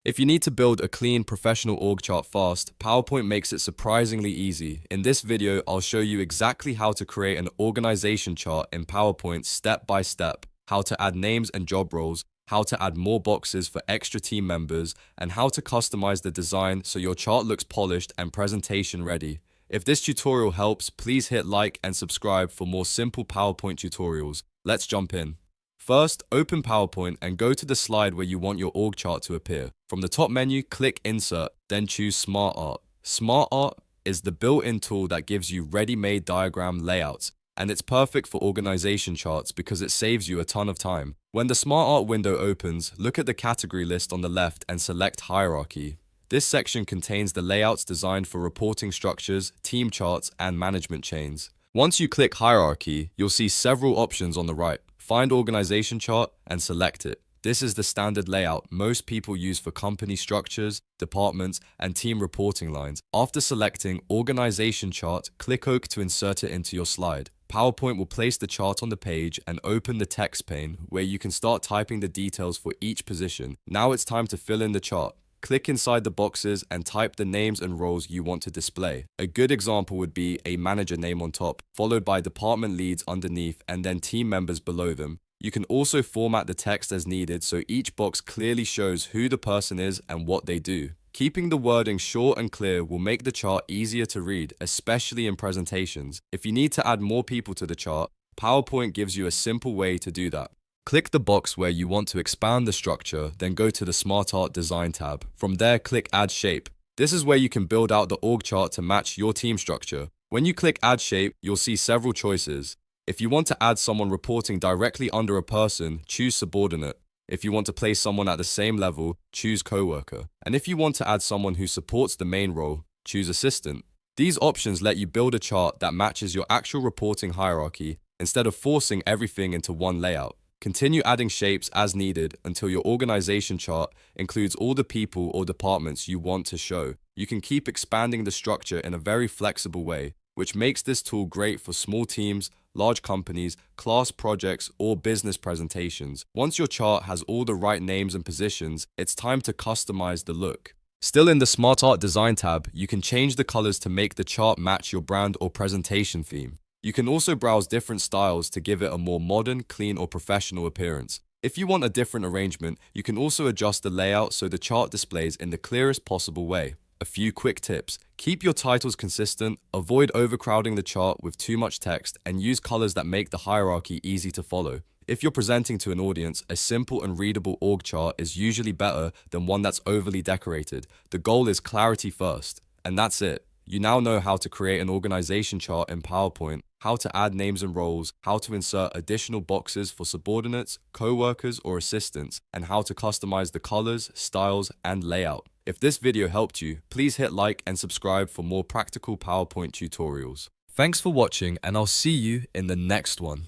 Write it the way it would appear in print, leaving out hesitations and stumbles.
If you need to build a clean, professional org chart fast, PowerPoint makes it surprisingly easy. In this video, I'll show you exactly how to create an organization chart in PowerPoint step by step, how to add names and job roles, how to add more boxes for extra team members, and how to customize the design so your chart looks polished and presentation ready. If this tutorial helps, please hit like and subscribe for more simple PowerPoint tutorials. Let's jump in. First, open PowerPoint and go to the slide where you want your org chart to appear. From the top menu, click Insert, then choose SmartArt. SmartArt is the built-in tool that gives you ready-made diagram layouts, and it's perfect for organization charts because it saves you a ton of time. When the SmartArt window opens, look at the category list on the left and select Hierarchy. This section contains the layouts designed for reporting structures, team charts, and management chains. Once you click Hierarchy, you'll see several options on the right. Find Organization Chart and select it. This is the standard layout most people use for company structures, departments, and team reporting lines. After selecting Organization Chart, click OK to insert it into your slide. PowerPoint will place the chart on the page and open the text pane where you can start typing the details for each position. Now it's time to fill in the chart. Click inside the boxes and type the names and roles you want to display. A good example would be a manager name on top, followed by department leads underneath and then team members below them. You can also format the text as needed so each box clearly shows who the person is and what they do. Keeping the wording short and clear will make the chart easier to read, especially in presentations. If you need to add more people to the chart, PowerPoint gives you a simple way to do that. Click the box where you want to expand the structure, then go to the SmartArt Design tab. From there, click Add Shape. This is where you can build out the org chart to match your team structure. When you click Add Shape, you'll see several choices. If you want to add someone reporting directly under a person, choose Subordinate. If you want to place someone at the same level, choose Coworker. And if you want to add someone who supports the main role, choose Assistant. These options let you build a chart that matches your actual reporting hierarchy instead of forcing everything into one layout. Continue adding shapes as needed until your organization chart includes all the people or departments you want to show. You can keep expanding the structure in a very flexible way, which makes this tool great for small teams, large companies, class projects, or business presentations. Once your chart has all the right names and positions, it's time to customize the look. Still in the SmartArt Design tab, you can change the colors to make the chart match your brand or presentation theme. You can also browse different styles to give it a more modern, clean, or professional appearance. If you want a different arrangement, you can also adjust the layout so the chart displays in the clearest possible way. A few quick tips. Keep your titles consistent, avoid overcrowding the chart with too much text, and use colors that make the hierarchy easy to follow. If you're presenting to an audience, a simple and readable org chart is usually better than one that's overly decorated. The goal is clarity first. And that's it. You now know how to create an organization chart in PowerPoint, how to add names and roles, how to insert additional boxes for subordinates, co-workers, or assistants, and how to customize the colors, styles, and layout. If this video helped you, please hit like and subscribe for more practical PowerPoint tutorials. Thanks for watching, and I'll see you in the next one.